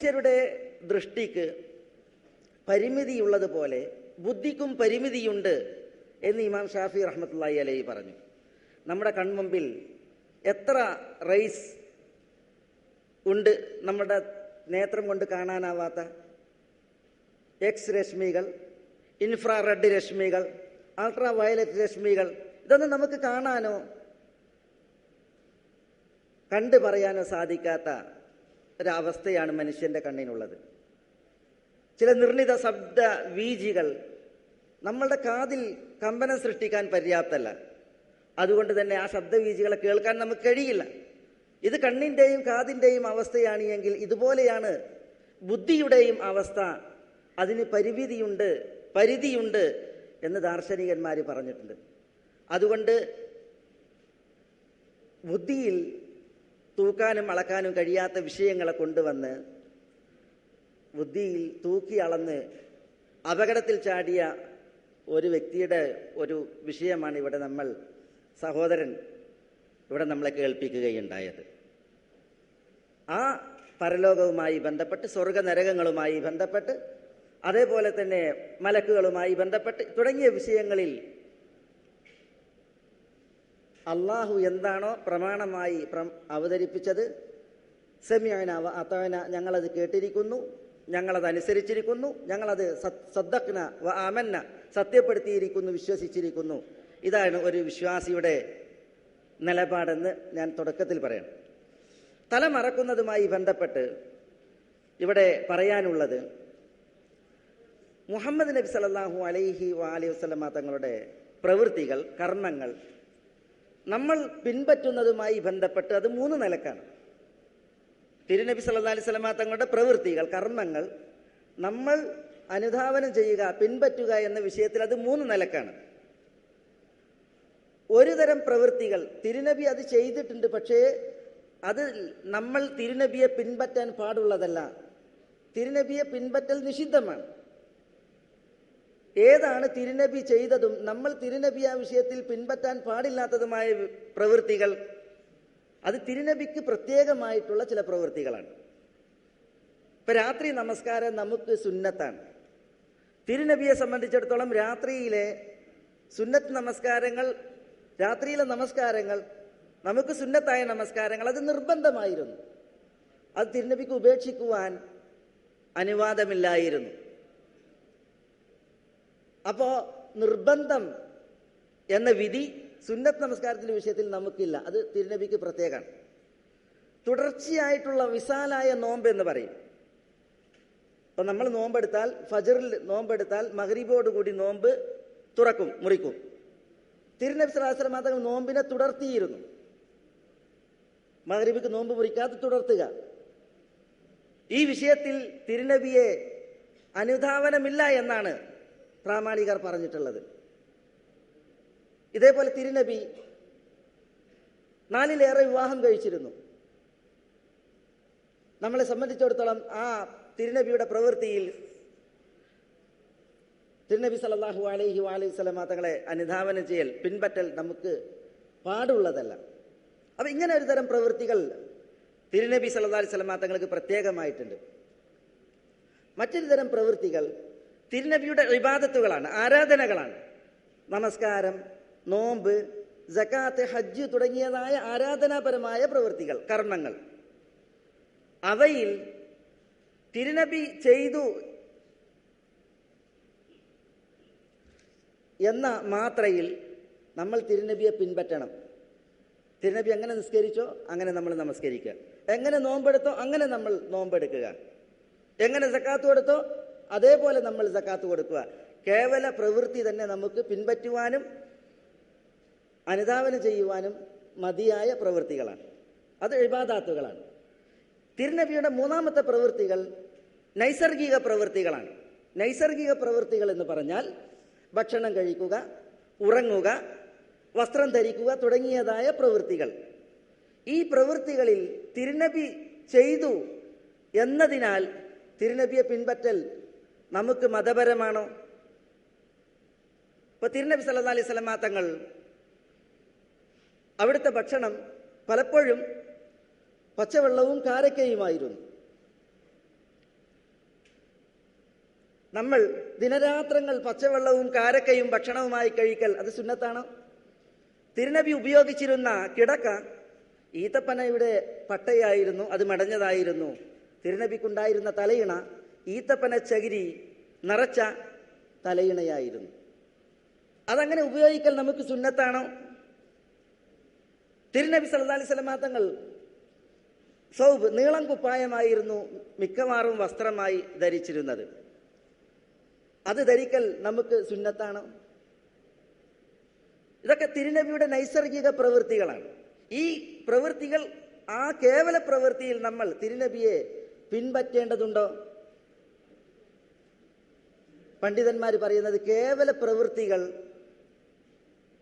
മനുഷ്യരുടെ ദൃഷ്ടിക്ക് പരിമിതിയുള്ളതുപോലെ ബുദ്ധിക്കും പരിമിതിയുണ്ട് എന്ന് ഇമാം ഷാഫി റഹ്മത്തുള്ളാഹി അലൈഹി പറഞ്ഞു. നമ്മുടെ കൺമുമ്പിൽ എത്ര റൈസ് ഉണ്ട് നമ്മുടെ നേത്രം കൊണ്ട് കാണാനാവാത്ത? എക്സ് രശ്മികൾ, ഇൻഫ്രാറെഡ് രശ്മികൾ, അൾട്രാ വയലറ്റ് രശ്മികൾ, ഇതൊന്നും നമുക്ക് കാണാനോ കണ്ടു പറയാനോ സാധിക്കാത്ത ഒരവസ്ഥയാണ് മനുഷ്യൻ്റെ കണ്ണിനുള്ളത്. ചില നിർണിത ശബ്ദ വീജികൾ നമ്മളുടെ കാതിൽ കമ്പനം സൃഷ്ടിക്കാൻ പര്യാപ്തമല്ല. അതുകൊണ്ട് തന്നെ ആ ശബ്ദവീജികളെ കേൾക്കാൻ നമുക്ക് കഴിയില്ല. ഇത് കണ്ണിൻ്റെയും കാതിൻ്റെയും അവസ്ഥയാണ് എങ്കിൽ ഇതുപോലെയാണ് ബുദ്ധിയുടെയും അവസ്ഥ. അതിന് പരിധിയുണ്ട് എന്ന് ദാർശനികന്മാർ പറഞ്ഞിട്ടുണ്ട്. അതുകൊണ്ട് ബുദ്ധിയിൽ തൂക്കാനും അളക്കാനും കഴിയാത്ത വിഷയങ്ങളെ കൊണ്ടുവന്ന് ബുദ്ധിയിൽ തൂക്കി അളന്ന് അപകടത്തിൽ ചാടിയ ഒരു വ്യക്തിയുടെ ഒരു വിഷയമാണ് ഇവിടെ സഹോദരൻ ഇവിടെ നമ്മളെ കേൾപ്പിക്കുകയുണ്ടായത്. ആ പരലോകവുമായി ബന്ധപ്പെട്ട്, സ്വർഗനരകങ്ങളുമായി ബന്ധപ്പെട്ട്, അതേപോലെ തന്നെ മലക്കുകളുമായി ബന്ധപ്പെട്ട് തുടങ്ങിയ വിഷയങ്ങളിൽ അള്ളാഹു എന്താണോ പ്രമാണമായി അവതരിപ്പിച്ചത്, സമിഅന വ അതഅന, ഞങ്ങളത് കേട്ടിരിക്കുന്നു, ഞങ്ങളത് അനുസരിച്ചിരിക്കുന്നു, ഞങ്ങളത് സദ്ദഖ്ന വ ആമന്ന, സത്യപ്പെടുത്തിയിരിക്കുന്നു, വിശ്വസിച്ചിരിക്കുന്നു. ഇതാണ് ഒരു വിശ്വാസിയുടെ നിലപാടെന്ന് ഞാൻ തുടക്കത്തിൽ പറയാം. തല മറക്കുന്നതുമായി ബന്ധപ്പെട്ട് ഇവിടെ പറയാനുള്ളത്, മുഹമ്മദ് നബി സല്ലല്ലാഹു അലൈഹി വസല്ലമ തങ്ങളുടെ പ്രവൃത്തികൾ, കർമ്മങ്ങൾ നമ്മൾ പിൻപറ്റുന്നതുമായി ബന്ധപ്പെട്ട് അത് 3 നിലക്കാണ്. തിരുനബി സല്ലല്ലാഹു അലൈഹി വസല്ലമ തങ്ങളുടെ പ്രവൃത്തികൾ, കർമ്മങ്ങൾ നമ്മൾ അനുധാവനം ചെയ്യുക, പിൻപറ്റുക എന്ന വിഷയത്തിൽ അത് 3 നിലക്കാണ്. ഒരു തരം പ്രവൃത്തികൾ തിരുനബി അത് ചെയ്തിട്ടുണ്ട്, പക്ഷേ അത് നമ്മൾ തിരുനബിയെ പിൻപറ്റാൻ പാടുള്ളതല്ല. തിരുനബിയെ പിൻപറ്റൽ നിഷിദ്ധമാണ്. ഏതാണ് തിരുനബി ചെയ്തതും നമ്മൾ തിരുനബി ആ വിഷയത്തിൽ പിൻപറ്റാൻ പാടില്ലാത്തതുമായ പ്രവൃത്തികൾ? അത് തിരുനബിക്ക് പ്രത്യേകമായിട്ടുള്ള ചില പ്രവൃത്തികളാണ്. ഇപ്പൊ രാത്രി നമസ്കാരം നമുക്ക് സുന്നത്താണ്. തിരുനബിയെ സംബന്ധിച്ചിടത്തോളം രാത്രിയിലെ സുന്നത്ത് നമസ്കാരങ്ങൾ, രാത്രിയിലെ നമസ്കാരങ്ങൾ, നമുക്ക് സുന്നത്തായ നമസ്കാരങ്ങൾ അത് നിർബന്ധമായിരുന്നു. അത് തിരുനബിക്ക് ഉപേക്ഷിക്കുവാൻ അനുവാദമില്ലായിരുന്നു. അപ്പോൾ നിർബന്ധം എന്ന വിധി സുന്നത്ത് നമസ്കാരത്തിൻ്റെ വിഷയത്തിൽ നമുക്കില്ല. അത് തിരുനബിക്ക് പ്രത്യേകമാണ്. തുടർച്ചയായിട്ടുള്ള വിശാലായ നോമ്പ് എന്ന് പറയും. ഇപ്പം നമ്മൾ നോമ്പെടുത്താൽ, ഫജറിൽ നോമ്പെടുത്താൽ മഗ്രിബോടുകൂടി നോമ്പ് മുറിക്കും. തിരുനബി സ്വല്ലല്ലാഹു അലൈഹി വസല്ലം തങ്ങൾ നോമ്പിനെ തുടർത്തിയിരുന്നു. മഗ്രിബിക്ക് നോമ്പ് മുറിക്കാതെ തുടർത്തുക. ഈ വിഷയത്തിൽ തിരുനബിയെ അനുധാവനമില്ല എന്നാണ് പ്രാമാണികർ പറഞ്ഞിട്ടുള്ളത്. ഇതേപോലെ തിരുനബി 4-ലേറെ വിവാഹം കഴിച്ചിരുന്നു. നമ്മളെ സംബന്ധിച്ചിടത്തോളം ആ തിരുനബിയുടെ പ്രവൃത്തിയിൽ തിരുനബി സല്ലല്ലാഹു അലൈഹി വസല്ലം തങ്ങളെ അനുധാവനം ചെയ്യൽ, പിൻപറ്റൽ നമുക്ക് പാടുള്ളതല്ല. അപ്പം ഇങ്ങനെ ഒരു തരം പ്രവൃത്തികൾ തിരുനബി സല്ലല്ലാഹു അലൈഹി വസല്ലം തങ്ങൾക്ക് പ്രത്യേകമായിട്ടുണ്ട്. മറ്റൊരു തരം പ്രവൃത്തികൾ തിരുനബിയുടെ ഇബാദത്തുകളാണ്, ആരാധനകളാണ്. നമസ്കാരം, നോമ്പ്, സകാത്ത്, ഹജ്ജ് തുടങ്ങിയതായ ആരാധനാപരമായ പ്രവൃത്തികൾ, കർമ്മങ്ങൾ. അവയിൽ തിരുനബി ചെയ്തു എന്ന മാത്രയിൽ നമ്മൾ തിരുനബിയെ പിൻപറ്റണം. തിരുനബി എങ്ങനെ നിസ്കരിച്ചോ അങ്ങനെ നമ്മൾ നമസ്കരിക്കുക, എങ്ങനെ നോമ്പെടുത്തോ അങ്ങനെ നമ്മൾ നോമ്പെടുക്കുക, എങ്ങനെ സക്കാത്ത് കൊടുത്തോ അതേപോലെ നമ്മൾ സക്കാത്ത് കൊടുക്കുക. കേവല പ്രവൃത്തി തന്നെ നമുക്ക് പിൻപറ്റുവാനും അനുധാവനം ചെയ്യുവാനും മതിയായ പ്രവൃത്തികളാണ്. അത് ഇബാദാത്തുകളാണ്. തിരുനബിയുടെ 3ാമത്തെ പ്രവൃത്തികൾ നൈസർഗിക പ്രവൃത്തികളാണ്. നൈസർഗിക പ്രവൃത്തികൾ എന്ന് പറഞ്ഞാൽ ഭക്ഷണം കഴിക്കുക, ഉറങ്ങുക, വസ്ത്രം ധരിക്കുക തുടങ്ങിയതായ പ്രവൃത്തികൾ. ഈ പ്രവൃത്തികളിൽ തിരുനബി ചെയ്തു എന്നതിനാൽ തിരുനബിയെ പിൻപറ്റൽ നമുക്ക് മതപരമാണോ? ഇപ്പൊ തിരുനബി സല്ലല്ലാഹു അലൈഹി വസല്ലം തങ്ങൾ അവിടുത്തെ ഭക്ഷണം പലപ്പോഴും പച്ചവെള്ളവും കാരക്കയുമായിരുന്നു. നമ്മൾ ദിനരാത്രങ്ങൾ പച്ചവെള്ളവും കാരക്കയും ഭക്ഷണവുമായി കഴിക്കൽ അത് സുന്നത്താണോ? തിരുനബി ഉപയോഗിച്ചിരുന്ന കിടക്ക ഈത്തപ്പനയുടെ പട്ടയായിരുന്നു, അത് മടഞ്ഞതായിരുന്നു. തിരുനബിക്കുണ്ടായിരുന്ന തലയിണ ഈത്തപ്പന ചകിരി നിറച്ച തലയിണയായിരുന്നു. അതങ്ങനെ ഉപയോഗിക്കൽ നമുക്ക് സുന്നത്താണോ? തിരുനബി സല്ലല്ലാഹു അലൈഹി വസല്ലം തങ്ങൾ സൗബ് നീളം കുപ്പായമായിരുന്നു മിക്കവാറും വസ്ത്രമായി ധരിച്ചിരുന്നത്. അത് ധരിക്കൽ നമുക്ക് സുന്നത്താണോ? ഇതൊക്കെ തിരുനബിയുടെ നൈസർഗിക പ്രവൃത്തികളാണ്. ഈ പ്രവൃത്തികൾ, ആ കേവല പ്രവൃത്തിയിൽ നമ്മൾ തിരുനബിയെ പിൻപറ്റേണ്ടതുണ്ടോ? പണ്ഡിതന്മാർ പറയുന്നത് കേവല പ്രവൃത്തികൾ,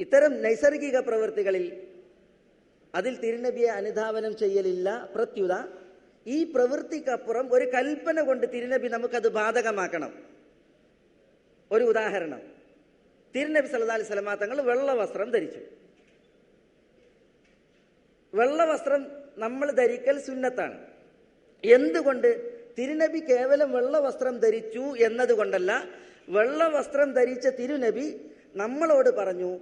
ഇത്തരം നൈസർഗിക പ്രവൃത്തികളിൽ അതിൽ തിരുനബിയെ അനുധാവനം ചെയ്യലില്ല. പ്രത്യുത ഈ പ്രവൃത്തിക്കപ്പുറം ഒരു കൽപ്പന കൊണ്ട് തിരുനബി നമുക്കത് ബാധകമാക്കണം. ഒരു ഉദാഹരണം, തിരുനബി സല്ലല്ലാഹു അലൈഹി വസല്ലം തങ്ങൾ വെള്ള വസ്ത്രം ധരിച്ചു. വെള്ള വസ്ത്രം നമ്മൾ ധരിക്കൽ സുന്നത്താണ്. എന്തുകൊണ്ട്? തിരുനബി കേവലം വെള്ള വസ്ത്രം ധരിച്ചു എന്നതുകൊണ്ടല്ല. വെള്ള വസ്ത്രം ധരിച്ച തിരുനബി നമ്മളോട് പറഞ്ഞു,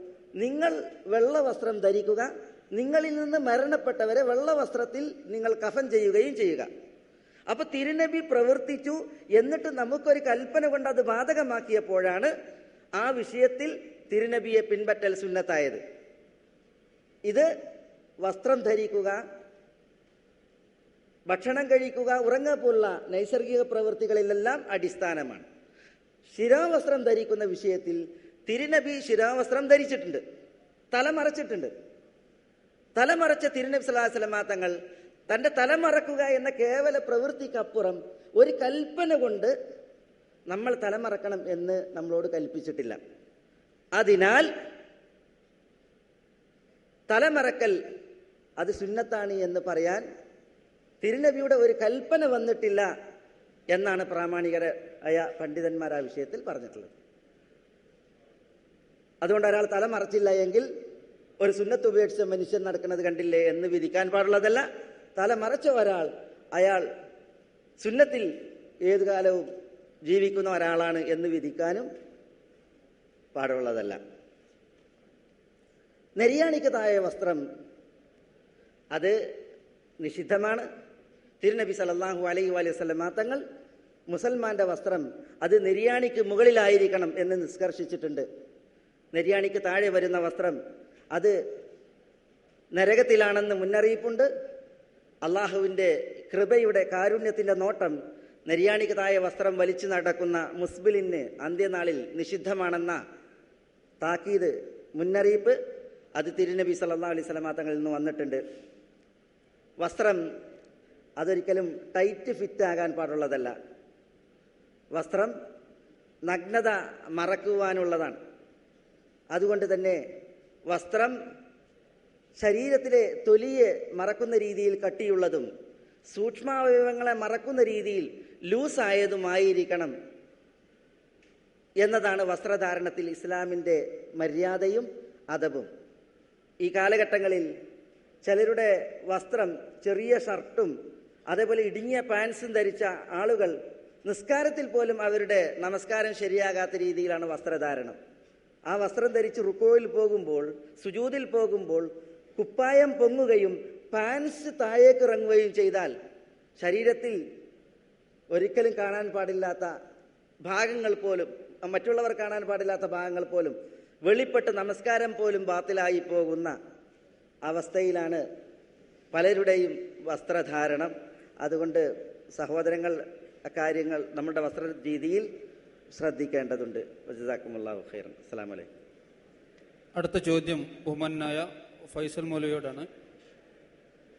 നിങ്ങൾ വെള്ള വസ്ത്രം ധരിക്കുക, നിങ്ങളിൽ നിന്ന് മരണപ്പെട്ടവരെ വെള്ള വസ്ത്രത്തിൽ നിങ്ങൾ കഫൻ ചെയ്യുകയും ചെയ്യുക. അപ്പൊ തിരുനബി പ്രവർത്തിച്ചു, എന്നിട്ട് നമുക്കൊരു കൽപ്പന കൊണ്ട് അത് ബാധകമാക്കിയപ്പോഴാണ് ആ വിഷയത്തിൽ തിരുനബിയെ പിൻപറ്റൽ സുന്നത്തായത്. ഇത് വസ്ത്രം ധരിക്കുക, ഭക്ഷണം കഴിക്കുക, ഉറങ്ങുക പോലുള്ള നൈസർഗിക പ്രവൃത്തികളിലെല്ലാം അടിസ്ഥാനമാണ്. ശിരാവസ്ത്രം ധരിക്കുന്ന വിഷയത്തിൽ തിരുനബി ശിരാവസ്ത്രം ധരിച്ചിട്ടുണ്ട്, തലമറച്ചിട്ടുണ്ട്. തലമറച്ച തിരുനബി സല്ലല്ലാഹു അലൈഹി വസല്ലം തങ്ങൾ തൻ്റെ തലമറക്കുക എന്ന കേവല പ്രവൃത്തിക്കപ്പുറം ഒരു കൽപ്പന കൊണ്ട് നമ്മൾ തലമറക്കണം എന്ന് നമ്മളോട് കൽപ്പിച്ചിട്ടില്ല. അതിനാൽ തലമറക്കൽ അത് സുന്നത്താണ് എന്ന് പറയാൻ തിരുനബിയുടെ ഒരു കൽപ്പന വന്നിട്ടില്ല എന്നാണ് പ്രാമാണികരായ പണ്ഡിതന്മാർ ആ വിഷയത്തിൽ പറഞ്ഞിട്ടുള്ളത്. അതുകൊണ്ട് ഒരാൾ തലമറച്ചില്ല എങ്കിൽ ഒരു സുന്നത്ത് ഉപേക്ഷിച്ച മനുഷ്യൻ നടക്കുന്നത് കണ്ടില്ലേ എന്ന് വിധിക്കാൻ പാടുള്ളതല്ല. തലമറച്ച ഒരാൾ, അയാൾ സുന്നത്തിൽ ഏതു കാലവും ജീവിക്കുന്ന ഒരാളാണ് എന്ന് വിധിക്കാനും പാടുള്ളതല്ല. നെരിയാണിക്ക് താഴെ വസ്ത്രം അത് നിഷിദ്ധമാണ്. തിരുനബി സല്ലല്ലാഹു അലൈഹി വസല്ലം തങ്ങൾ മുസൽമാന്റെ വസ്ത്രം അത് നെരിയാണിക്ക് മുകളിലായിരിക്കണം എന്ന് നിഷ്കർഷിച്ചിട്ടുണ്ട്. നെരിയാണിക്ക് താഴെ വരുന്ന വസ്ത്രം അത് നരകത്തിലാണെന്ന് മുന്നറിയിപ്പുണ്ട്. അള്ളാഹുവിൻ്റെ കൃപയുടെ കാരുണ്യത്തിൻ്റെ നോട്ടം നെരിയാണിക്ക് താഴെ വസ്ത്രം വലിച്ചു നടക്കുന്ന മുസ്ബിലിന് അന്ത്യനാളിൽ നിഷിദ്ധമാണെന്ന താക്കീത്, മുന്നറിയിപ്പ് അത് തിരുനബി സല്ലല്ലാഹു അലൈഹി വസല്ലം തങ്ങളിൽ നിന്ന് വന്നിട്ടുണ്ട്. വസ്ത്രം അതൊരിക്കലും ടൈറ്റ് ഫിറ്റ് ആകാൻ പാടുള്ളതല്ല. വസ്ത്രം നഗ്നത മറക്കുവാനുള്ളതാണ്. അതുകൊണ്ട് തന്നെ വസ്ത്രം ശരീരത്തിലെ തൊലിയെ മറക്കുന്ന രീതിയിൽ കട്ടിയുള്ളതും സൂക്ഷ്മാവയവങ്ങളെ മറക്കുന്ന രീതിയിൽ ലൂസായതുമായിരിക്കണം എന്നതാണ് വസ്ത്രധാരണത്തിൽ ഇസ്ലാമിൻ്റെ മര്യാദയും അദബും. ഈ കാലഘട്ടങ്ങളിൽ ചിലരുടെ വസ്ത്രം ചെറിയ ഷർട്ടും അതേപോലെ ഇടുങ്ങിയ പാൻസും ധരിച്ച ആളുകൾ നിസ്കാരത്തിൽ പോലും അവരുടെ നമസ്കാരം ശരിയാകാത്ത രീതിയിലാണ് വസ്ത്രധാരണം. ആ വസ്ത്രം ധരിച്ച് റുക്കോയിൽ പോകുമ്പോൾ, സുജൂദിൽ പോകുമ്പോൾ കുപ്പായം പൊങ്ങുകയും പാൻസ് താഴേക്ക് ഇറങ്ങുകയും ചെയ്താൽ ശരീരത്തിൽ ഒരിക്കലും കാണാൻ പാടില്ലാത്ത ഭാഗങ്ങൾ പോലും, മറ്റുള്ളവർ കാണാൻ പാടില്ലാത്ത ഭാഗങ്ങൾ പോലും വെളിപ്പെട്ട് നമസ്കാരം പോലും ബാത്തിലായി പോകുന്ന അവസ്ഥയിലാണ് പലരുടെയും വസ്ത്രധാരണം. അതുകൊണ്ട് സഹോദരങ്ങൾ അക്കാര്യങ്ങൾ നമ്മുടെ വസ്ത്ര രീതിയിൽ ശ്രദ്ധിക്കേണ്ടതുണ്ട്. ജസാക്കുമുല്ലാഹു ഖൈറൻ. അസ്സലാമു അലൈക്കും. അടുത്ത ചോദ്യം ബഹുമാനായ ഫൈസൽ മൗലവിയോടാണ്.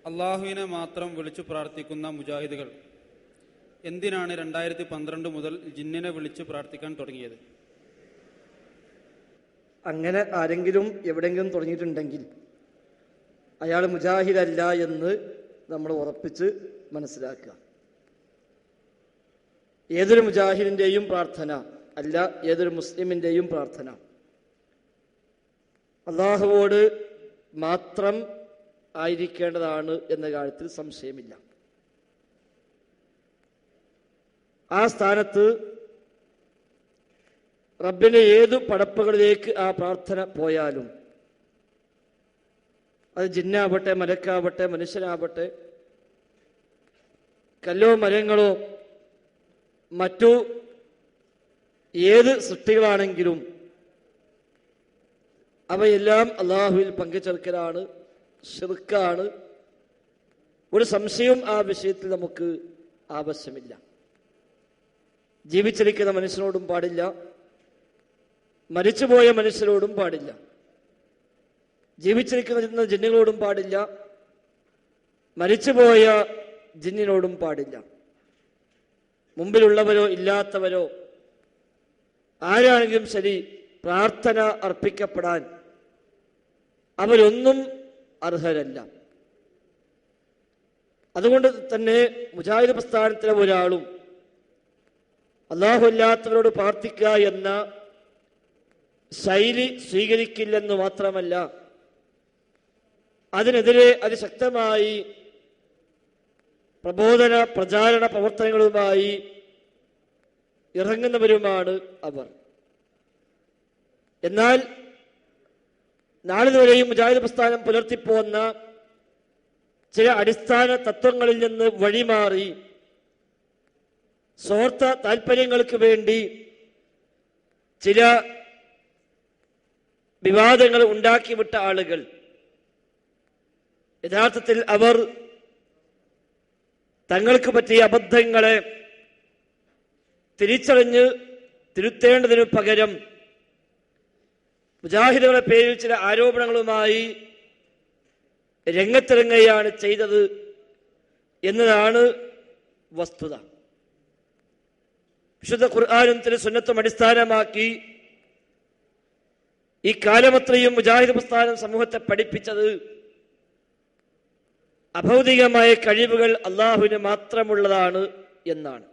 അള്ളാഹുവിനെ മാത്രം വിളിച്ചു പ്രാർത്ഥിക്കുന്ന മുജാഹിദുകൾ എന്തിനാണ് 2012 മുതൽ ജിന്നിനെ വിളിച്ച് പ്രാർത്ഥിക്കാൻ തുടങ്ങിയത്? അങ്ങനെ ആരെങ്കിലും എവിടെയെങ്കിലും തുടങ്ങിയിട്ടുണ്ടെങ്കിൽ അയാൾ മുജാഹിദല്ല എന്ന് നമ്മൾ ഉറപ്പിച്ച് മനസ്സിലാക്കുക. ഏതൊരു മുജാഹിദിൻ്റെയും പ്രാർത്ഥന അല്ല, ഏതൊരു മുസ്ലിമിൻ്റെയും പ്രാർത്ഥന അള്ളാഹുവോട് മാത്രം ആയിരിക്കേണ്ടതാണ് എന്ന കാര്യത്തിൽ സംശയമില്ല. ആ സ്ഥാനത്ത് റബ്ബിന്റെ ഏതു പടപ്പുകളിലേക്ക് ആ പ്രാർത്ഥന പോയാലും, അത് ജിന്നാവട്ടെ, മലക്കാവട്ടെ, മനുഷ്യനാവട്ടെ, കല്ലോ മരങ്ങളോ മറ്റു ഏത് സൃഷ്ടികളാണെങ്കിലും അവയെല്ലാം അള്ളാഹുവിൽ പങ്കുചേർക്കലാണ്, ശിർക്കാണ്. ഒരു സംശയവും ആ വിഷയത്തിൽ നമുക്ക് ആവശ്യമില്ല. ജീവിച്ചിരിക്കുന്ന മനുഷ്യനോടും പാടില്ല, മരിച്ചുപോയ മനുഷ്യരോടും പാടില്ല, ജീവിച്ചിരിക്കുന്ന ജിന്നുകളോടും പാടില്ല, മരിച്ചുപോയ ജിന്നിനോടും പാടില്ല. മുമ്പിലുള്ളവരോ ഇല്ലാത്തവരോ ആരാണെങ്കിലും ശരി, പ്രാർത്ഥന അർപ്പിക്കപ്പെടാൻ അവരൊന്നും അർഹരല്ല. അതുകൊണ്ട് തന്നെ മുജാഹിദ് പ്രസ്ഥാനത്തിലെ ഒരാളും അല്ലാഹു അല്ലാത്തവരോട് പ്രാർത്ഥിക്കുക എന്ന ശൈലി സ്വീകരിക്കില്ലെന്ന് മാത്രമല്ല, അതിനെതിരെ അതിശക്തമായി പ്രബോധന പ്രചാരണ പ്രവർത്തനങ്ങളുമായി ഇറങ്ങുന്നവരുമാണ് അവർ. എന്നാൽ നാളിതുവരെയും മുജാഹിദ് പ്രസ്ഥാനം പുലർത്തിപ്പോന്ന ചില അടിസ്ഥാന തത്വങ്ങളിൽ നിന്ന് വഴിമാറി സ്വാർത്ഥ താല്പര്യങ്ങൾക്ക് വേണ്ടി ചില വിവാദങ്ങൾ ഉണ്ടാക്കിവിട്ട ആളുകൾ, യഥാർത്ഥത്തിൽ അവർ തങ്ങൾക്ക് പറ്റിയ അബദ്ധങ്ങളെ തിരിച്ചറിഞ്ഞ് തിരുത്തേണ്ടതിനു പകരം മുജാഹിദുകളുടെ പേരിൽ ചില ആരോപണങ്ങളുമായി രംഗത്തിറങ്ങുകയാണ് ചെയ്തത് എന്നതാണ് വസ്തുത. വിശുദ്ധ ഖുർആനും തിരുസുന്നത്തും അടിസ്ഥാനമാക്കി ഈ കാലമത്രയും മുജാഹിദ് പ്രസ്ഥാനം സമൂഹത്തെ പഠിപ്പിച്ചത് അഭൗതികമായ കഴിവുകൾ അള്ളാഹുവിന് മാത്രമുള്ളതാണ് എന്നാണ്.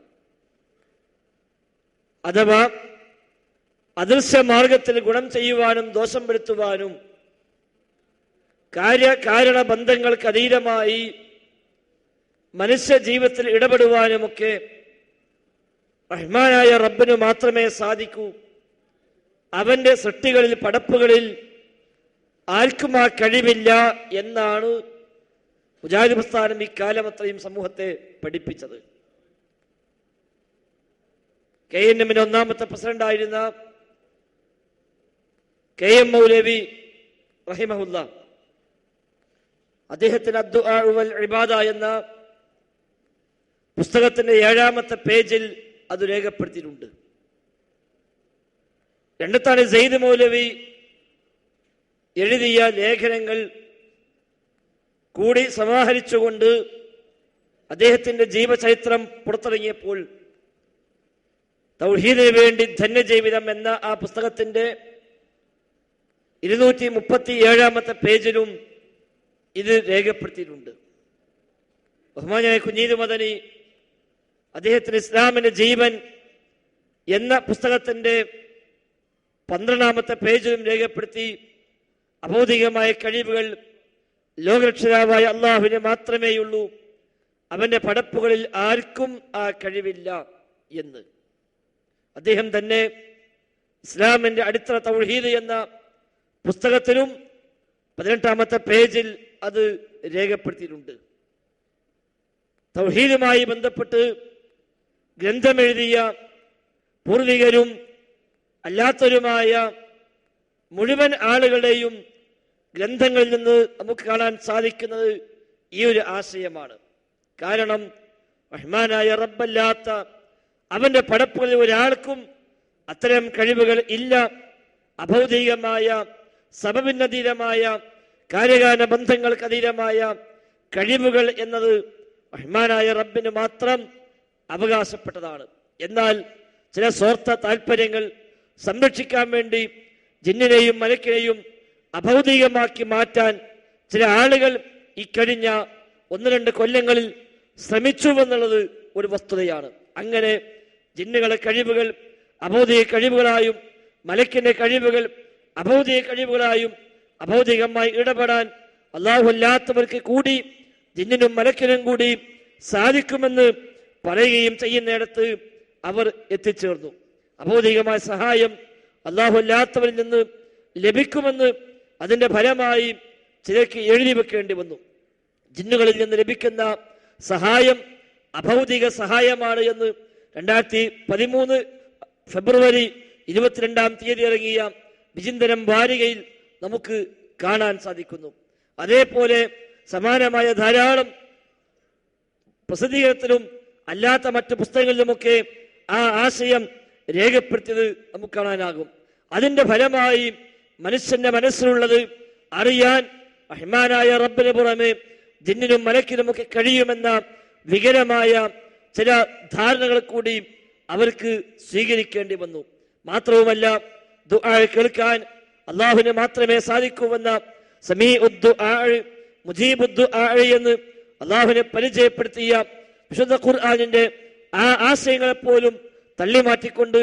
അഥവാ അദൃശ്യ മാർഗത്തിൽ ഗുണം ചെയ്യുവാനും ദോഷം വരുത്തുവാനും കാര്യകാരണ ബന്ധങ്ങൾക്ക് അതീതമായി മനുഷ്യ ജീവിതത്തിൽ ഇടപെടുവാനുമൊക്കെ റഹ്മാനായ റബ്ബിന് മാത്രമേ സാധിക്കൂ. അവന്റെ സൃഷ്ടികളിൽ, പടപ്പുകളിൽ ആർക്കും ആ കഴിവില്ല എന്നാണ് മുജാഹിദ് പ്രസ്ഥാനം ഈ കാലമത്രയും സമൂഹത്തെ പഠിപ്പിച്ചത്. KNM ഒന്നാമത്തെ പ്രസിഡന്റായിരുന്ന KM മൗലവി റഹിമഹുല്ല, അദ്ദേഹത്തിന് അദ്ദുആ വൽ ഇബാദ എന്ന പുസ്തകത്തിന്റെ 7ാമത്തെ പേജിൽ അത് രേഖപ്പെടുത്തിയിട്ടുണ്ട്. രണ്ടത്താണ് സെയ്ദ് മൗലവി എഴുതിയ ലേഖനങ്ങൾ കൂടി സമാഹരിച്ചുകൊണ്ട് അദ്ദേഹത്തിന്റെ ജീവചരിത്രം പുറത്തിറങ്ങിയപ്പോൾ തൗഹീദിന് വേണ്ടി ധന്യജീവിതം എന്ന ആ പുസ്തകത്തിന്റെ 237ാമത്തെ പേജിലും ഇത് രേഖപ്പെടുത്തിയിട്ടുണ്ട്. ബഹുമാനായ കുഞ്ഞീദ് മദനി അദ്ദേഹത്തിന് ഇസ്ലാമിന്റെ ജീവൻ എന്ന പുസ്തകത്തിന്റെ 12ാമത്തെ പേജിലും രേഖപ്പെടുത്തി അഭൗതികമായ കഴിവുകൾ ലോകരക്ഷിതാവായ അള്ളാഹുവിന് മാത്രമേയുള്ളൂ, അവന്റെ പടപ്പുകളിൽ ആർക്കും ആ കഴിവില്ല എന്ന്. അദ്ദേഹം തന്നെ ഇസ്ലാമിന്റെ അടിത്തറ തൗഹീദ് എന്ന പുസ്തകത്തിലും 18ാമത്തെ പേജിൽ അത് രേഖപ്പെടുത്തിയിട്ടുണ്ട്. തൗഹീദുമായി ബന്ധപ്പെട്ട് ഗ്രന്ഥമെഴുതിയ പൂർവികരും അല്ലാത്തവരുമായ മുഴുവൻ ആളുകളുടെയും ഗ്രന്ഥങ്ങളിൽ നിന്ന് നമുക്ക് കാണാൻ സാധിക്കുന്നത് ഈ ഒരു ആശയമാണ്. കാരണം റഹ്മാനായ റബ്ബല്ലാത്ത അവന്റെ പടപ്പുകളിൽ ഒരാൾക്കും അത്തരം കഴിവുകൾ ഇല്ല. അഭൗതികമായ, സബബിനതീതമായ, കാര്യകാരണ ബന്ധങ്ങൾക്ക് അതീതമായ കഴിവുകൾ എന്നത് റഹ്മാനായ റബ്ബിന് മാത്രം അവകാശപ്പെട്ടതാണ്. എന്നാൽ ചില സ്വാർത്ഥ താല്പര്യങ്ങൾ സംരക്ഷിക്കാൻ വേണ്ടി ജിന്നിനെയും മലക്കിനെയും അഭൗതികമാക്കി മാറ്റാൻ ചില ആളുകൾ ഇക്കഴിഞ്ഞ 1-2 കൊല്ലങ്ങളിൽ ശ്രമിച്ചുവെന്നുള്ളത് ഒരു വസ്തുതയാണ്. അങ്ങനെ ജിന്നുകളെ കഴിവുകൾ അഭൗതിക കഴിവുകളായും മലക്കിന്റെ കഴിവുകൾ അഭൗതിക കഴിവുകളായും അഭൗതികമായി ഇടപെടാൻ അല്ലാഹു അല്ലാത്തവർക്ക് കൂടി ജിന്നിനും മലക്കിനും കൂടി സാധിക്കുമെന്ന് പറയുകയും ചെയ്യുന്നിടത്ത് അവർ എത്തിച്ചേർന്നു. അഭൗതികമായ സഹായം അള്ളാഹു അല്ലാത്തവരിൽ നിന്ന് ലഭിക്കുമെന്ന് അതിന്റെ ഫലമായി ചിലർക്ക് എഴുതി വെക്കേണ്ടി വന്നു. ജിന്നുകളിൽ നിന്ന് ലഭിക്കുന്ന സഹായം അഭൗതിക സഹായമാണ് എന്ന് 2013 ഫെബ്രുവരി 22 ഇറങ്ങിയ വിചിന്തനം വാരികയിൽ നമുക്ക് കാണാൻ സാധിക്കുന്നു. അതേപോലെ സമാനമായ ധാരാളം പ്രസിദ്ധീകരണത്തിലും അല്ലാത്ത മറ്റ് പുസ്തകങ്ങളിലുമൊക്കെ ആ ആശയം രേഖപ്പെടുത്തിയത് നമുക്ക് കാണാനാകും. അതിന്റെ ഫലമായി മനുഷ്യന്റെ മനസ്സിലുള്ളത് അറിയാൻ റഹ്മാനായ റബ്ബിന് പുറമെ ജിന്നിനും മലക്കിനുമൊക്കെ കഴിയുമെന്ന വികരമായ ചില ധാരണകൾ കൂടി അവർക്ക് സ്വീകരിക്കേണ്ടി വന്നു. മാത്രവുമല്ല, ദുആ കേൾക്കാൻ അള്ളാഹുവിന് മാത്രമേ സാധിക്കൂവെന്ന സമീഉദ് ദുആ മുജീബുദ് ദുആ എന്ന് അള്ളാഹുവിനെ പരിചയപ്പെടുത്തിയ വിശുദ്ധ ഖുർആനിന്റെ ആ ആശയങ്ങളെപ്പോലും തള്ളിമാറ്റിക്കൊണ്ട്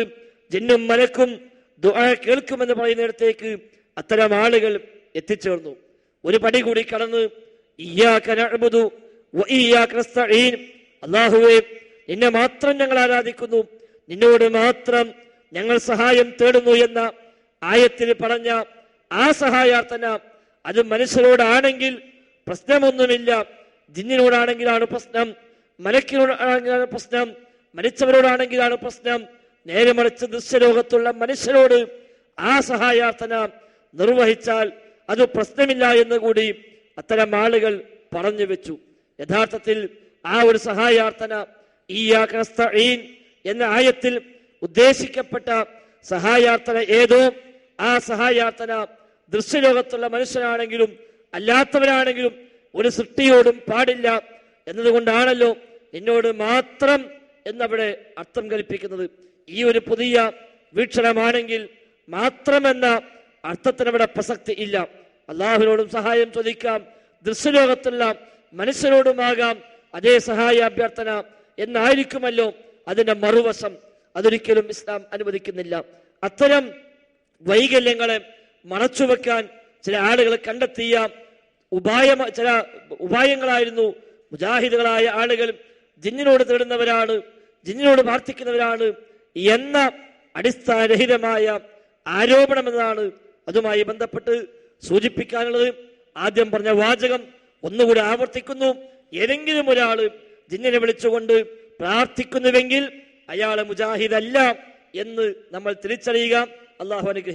ജിന്നും മലക്കും ദുആ കേൾക്കുമെന്ന് പറയുന്നിടത്തേക്ക് അത്തരം ആളുകൾ എത്തിച്ചേർന്നു. ഒരു പടി കൂടി കടന്ന് ഇയ്യാക നഅ്ബുദു വ ഇയ്യാക നസ്തഈൻ, അല്ലാഹുവേ നിന്നെ മാത്രം ഞങ്ങൾ ആരാധിക്കുന്നു, നിന്നോട് മാത്രം ഞങ്ങൾ സഹായം തേടുന്നു എന്ന ആയത്തിൽ പറഞ്ഞ ആ സഹായാർത്ഥന അത് മനുഷ്യരോടാണെങ്കിൽ പ്രശ്നമൊന്നുമില്ല, ജിന്നിനോടാണെങ്കിലാണ് പ്രശ്നം, മലക്കിനോടാണെങ്കിലാണ് പ്രശ്നം, മരിച്ചവരോടാണെങ്കിലാണ് പ്രശ്നം. നേരെ മറിച്ച് ദൃശ്യലോകത്തുള്ള മനുഷ്യരോട് ആ സഹായാർത്ഥന നിർവഹിച്ചാൽ അത് പ്രശ്നമില്ല എന്ന് കൂടി അത്തരം ആളുകൾ പറഞ്ഞു വെച്ചു. യഥാർത്ഥത്തിൽ ആ ഒരു സഹായാർത്ഥന ഇയ്യാക നസ്തഈൻ എന്ന ആയത്തിൽ ഉദ്ദേശിക്കപ്പെട്ട സഹായാർത്ഥന ഏതോ ആ സഹായാർത്ഥന ദൃശ്യലോകത്തുള്ള മനുഷ്യനാണെങ്കിലും അല്ലാത്തവരാണെങ്കിലും ഒരു സൃഷ്ടിയോടും പാടില്ല എന്നതുകൊണ്ടാണല്ലോ നിന്നോട് മാത്രം എന്നവിടെ അർത്ഥം കൽപ്പിക്കുന്നത്. ഈ ഒരു പുതിയ വീക്ഷണമാണെങ്കിൽ മാത്രമെന്ന അർത്ഥത്തിനവിടെ പ്രസക്തി ഇല്ല. അള്ളാഹുവിനോടും സഹായം ചോദിക്കാം, ദൃശ്യലോകത്തുള്ള മനുഷ്യരോടുമാകാം അതേ സഹായ അഭ്യർത്ഥന എന്നായിരിക്കുമല്ലോ അതിന്റെ മറുവശം. അതൊരിക്കലും ഇസ്ലാം അനുവദിക്കുന്നില്ല. അത്തരം വൈകല്യങ്ങളെ മറച്ചുവെക്കാൻ ചില ആളുകൾ കണ്ടെത്തിയ ചില ഉപായങ്ങളായിരുന്നു മുജാഹിദുകളായ ആളുകൾ ജിന്നിനോട് തേടുന്നവരാണ്, ജിന്നിനോട് പ്രാർത്ഥിക്കുന്നവരാണ് എന്ന അടിസ്ഥാനരഹിതമായ ആരോപണമെന്നതാണ് അതുമായി ബന്ധപ്പെട്ട് സൂചിപ്പിക്കാനുള്ളത്. ആദ്യം പറഞ്ഞ വാചകം ഒന്നുകൂടി ആവർത്തിക്കുന്നു. ഏതെങ്കിലും ഒരാൾ ജിന്നിനെ വിളിച്ചുകൊണ്ട് പ്രാർത്ഥിക്കുന്നുവെങ്കിൽ അയാൾ മുജാഹിദ് അല്ല എന്ന് നമ്മൾ തിരിച്ചറിയുക. അള്ളാഹു അനുഗ്രഹിക്കട്ടെ.